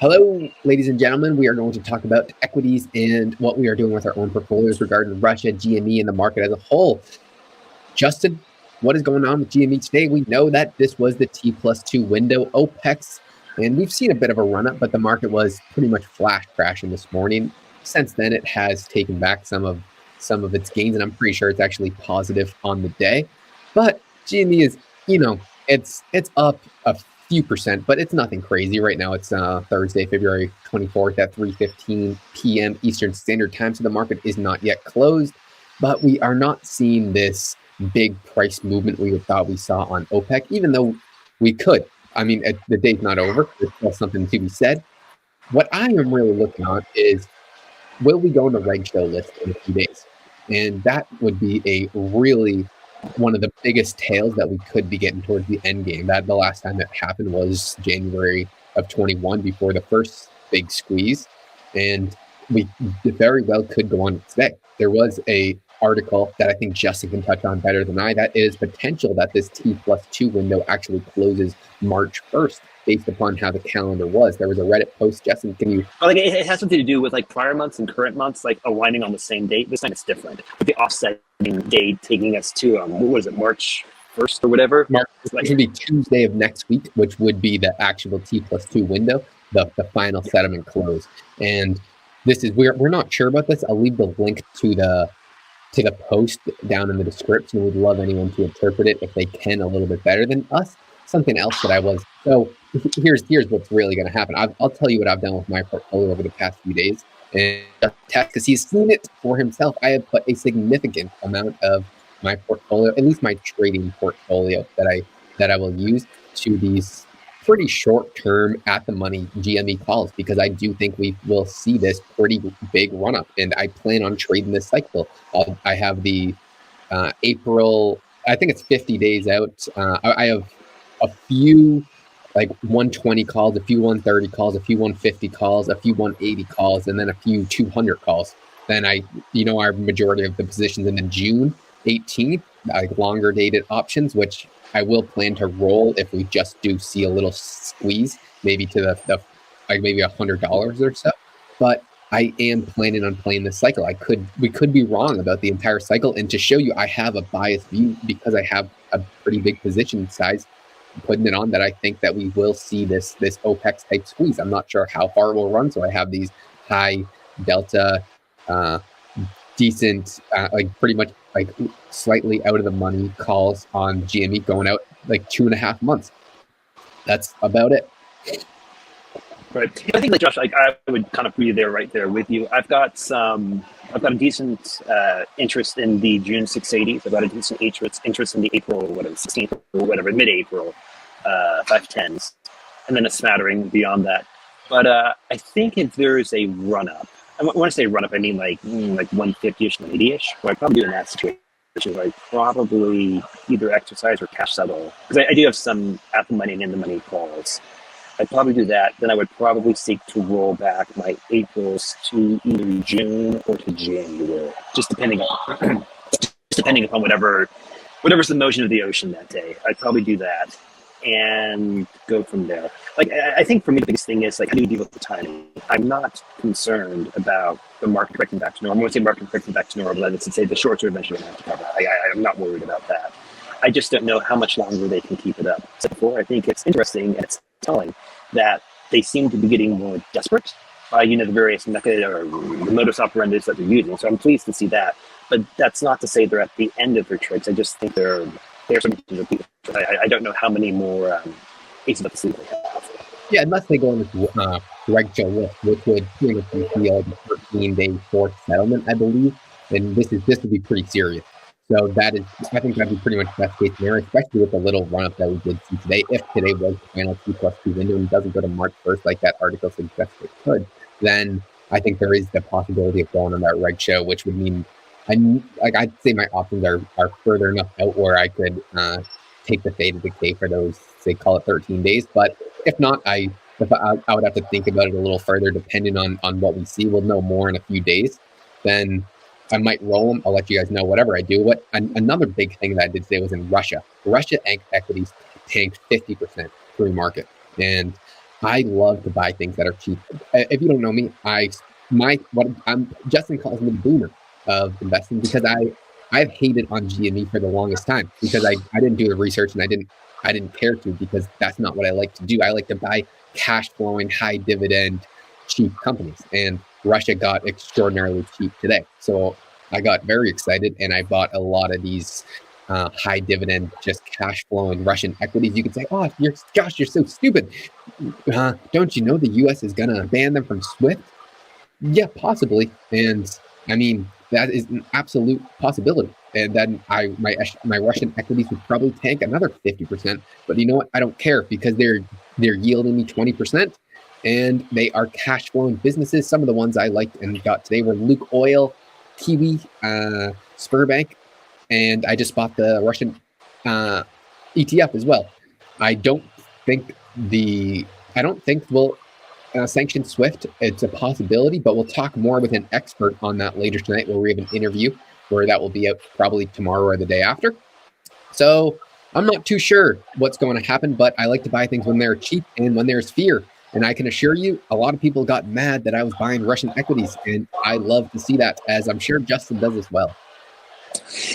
Hello, ladies and gentlemen. We are going to talk about equities and what we are doing with our own portfolios regarding Russia, GME, and the market as a whole. Justin, what is going on with GME today? We know that this was the T+2 window, Opex, and we've seen a bit of a run-up, but the market was pretty much flash crashing this morning. Since then, it has taken back some of its gains, and I'm pretty sure it's actually positive on the day. But GME is, it's up a few percent, but it's nothing crazy. Right now, it's Thursday, February 24th at 3:15 p.m. Eastern Standard Time, so the market is not yet closed, but we are not seeing this big price movement we thought we saw on OPEC, even though we could. I mean, the day's not over. There's still something to be said. What I am really looking at is, will we go on the regsho list in a few days? And that would be a really one of the biggest tails that we could be getting towards the end game. That the last time that happened was January of 21 before the first big squeeze. And we very well could go on today. There was a article that I think Justin can touch on better than I. That is potential that this T+2 window actually closes March 1st based upon how the calendar was. There was a Reddit post. Justin, can you? Well, it has something to do with prior months and current months, aligning on the same date. This time it's different. With the offsetting date taking us to, what was it, March 1st or whatever? It's going to be Tuesday of next week, which would be the actual T+2 window, the final settlement close. And this is, we're not sure about this. I'll leave the link to the post down in the description. We'd love anyone to interpret it if they can a little bit better than us. Something else that I was, so here's what's really going to happen. I'll tell you what I've done with my portfolio over the past few days, and because he's seen it for himself, I have put a significant amount of my portfolio, at least my trading portfolio, that I will use to these pretty short-term at-the-money GME calls, because I do think we will see this pretty big run-up, and I plan on trading this cycle. I have the April, I think it's 50 days out. I have a few 120 calls, a few 130 calls, a few 150 calls, a few 180 calls, and then a few 200 calls. Then our majority of the positions in the June 18th, longer dated options, which I will plan to roll if we just do see a little squeeze, maybe to the maybe $100 or so. But I am planning on playing this cycle. We could be wrong about the entire cycle, and to show you I have a biased view because I have a pretty big position size, putting it on that I think that we will see this OPEX type squeeze. I'm not sure how far it will run, so I have these high delta, decent, pretty much slightly out of the money calls on GME going out 2.5 months. That's about it. Right. I think, Josh, I would kind of be right there with you. I've got a decent interest in the June 680s. I've got a decent interest in the April, 16th or whatever, mid-April 510s, and then a smattering beyond that. But I think if there is a run-up, when I say run-up, I mean like 150-ish, 180-ish, where I'd probably do in that situation, I'd probably either exercise or cash settle. Because I do have some at-the-money and in-the-money calls. I'd probably do that. Then I would probably seek to roll back my Aprils to either June or to January, just depending upon whatever's the motion of the ocean that day. I'd probably do that and go from there. I think for me the biggest thing is how do you deal with the timing? I'm not concerned about the market correcting back to normal. When I say market correcting back to normal, let's say the shorts are eventually going to have to cover. I'm not worried about that. I just don't know how much longer they can keep it up. So before, I think it's interesting and it's telling that they seem to be getting more desperate by the various method or the modus operandi that they're using. So I'm pleased to see that. But that's not to say they're at the end of their tricks. I just think they're something to repeat. I don't know how many more aces up the sleeve they have. Yeah, unless they go on this regsho list, which would pretty much be the 13-day forced settlement, I believe. And this would be pretty serious. So I think that'd be pretty much best case scenario, especially with the little run-up that we did see today. If today was the final T+2 window and doesn't go to March 1st like that article suggests it could, then I think there is the possibility of going on that regsho, which would mean I'd say my options are further enough out where I could take the fade of decay for those, say, call it 13 days. But if not, I would have to think about it a little further, depending on what we see. We'll know more in a few days. Then I might roll them. I'll let you guys know whatever I do. Another big thing that I did today was in Russia. Russia equities tanked 50% pre-market. And I love to buy things that are cheap. If you don't know me, Justin calls me the boomer of investing because I've hated on GME for the longest time because I didn't do the research and I didn't care to because that's not what I like to do. I like to buy cash flowing, high dividend, cheap companies. And Russia got extraordinarily cheap today. So I got very excited and I bought a lot of these high dividend, just cash flowing Russian equities. You could say, "Oh, Josh, you're so stupid. Don't you know the U.S. is going to ban them from SWIFT?" Yeah, possibly. And I mean, that is an absolute possibility. And then my Russian equities would probably tank another 50%. But you know what? I don't care because they're yielding me 20%, and they are cash flowing businesses. Some of the ones I liked and got today were Luke Oil, Kiwi, Sberbank, and I just bought the Russian ETF as well. I don't think we'll sanction SWIFT. It's a possibility, but we'll talk more with an expert on that later tonight, where we have an interview where that will be out probably tomorrow or the day after. So I'm not too sure what's going to happen, but I like to buy things when they're cheap and when there's fear. And I can assure you, a lot of people got mad that I was buying Russian equities, and I love to see that, as I'm sure Justin does as well.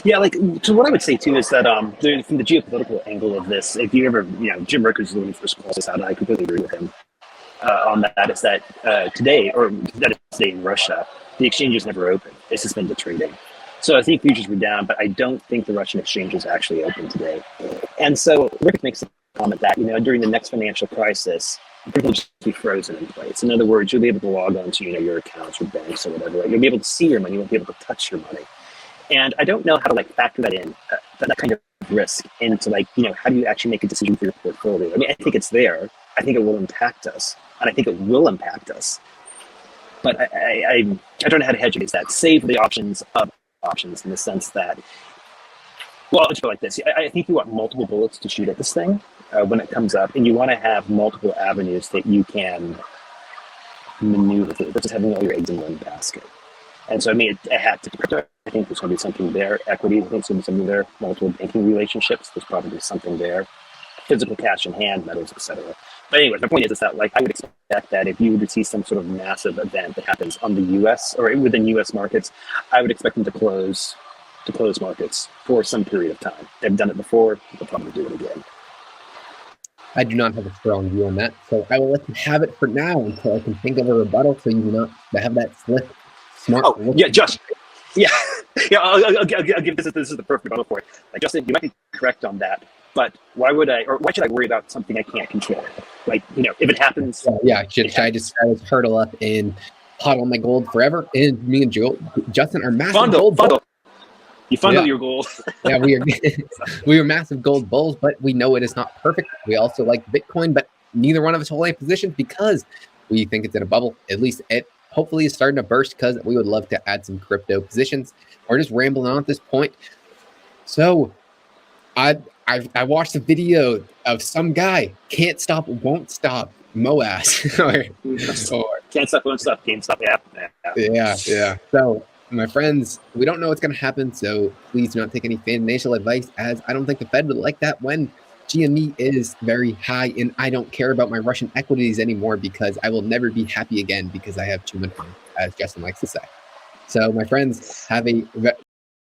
Yeah, like, so what I would say too is that from the geopolitical angle of this, if you ever, Jim Rickards is the one who first calls this out, and I completely agree with him on that, is that today in Russia, the exchange is never open. It's suspended trading. So I think futures were down, but I don't think the Russian exchange is actually open today. And so Rick makes the comment that, during the next financial crisis, everything will just be frozen in place. In other words, you'll be able to log on to, your accounts or banks or whatever. Right? You'll be able to see your money. You won't be able to touch your money. And I don't know how to factor that in, that kind of risk into how do you actually make a decision for your portfolio? I mean, I think it's there. I think it will impact us, and I think it will impact us. But I don't know how to hedge against that. Save the options of options in the sense that, well, let's go like this. I think you want multiple bullets to shoot at this thing when it comes up, and you want to have multiple avenues that you can maneuver through versus having all your eggs in one basket. And so, I mean, I had to crypto. I think there's going to be something there. Equity, I think there's going to be something there. Multiple banking relationships, there's probably something there. Physical cash in hand, metals, etc. But anyways, my point is that I would expect that if you were to see some sort of massive event that happens on the U.S. or within U.S. markets, I would expect them to close markets for some period of time. They've done it before. They'll probably do it again. I do not have a strong view on that, so I will let you have it for now until I can think of a rebuttal, so you do not have that slick, smart. Oh, yeah, Josh. Yeah, I'll give this is the perfect rebuttal for it. Justin, you might be correct on that, but why should I worry about something I can't control? If it happens. Should I just hurdle up and hodl my gold forever? And me and Justin are massive gold bulls. You fundle your gold. Yeah, we are massive gold bulls, but we know it is not perfect. We also like Bitcoin, but neither one of us hold any positions because we think it's in a bubble. At least it hopefully is starting to burst, because we would love to add some crypto positions. We're just rambling on at this point. So I watched a video of some guy can't stop, won't stop Moas. or Can't stop, won't stop, GameStop. Yeah. So my friends, we don't know what's going to happen, so please do not take any financial advice, as I don't think the Fed would like that when GME is very high, and I don't care about my Russian equities anymore because I will never be happy again because I have too much money, as Justin likes to say. So my friends, have a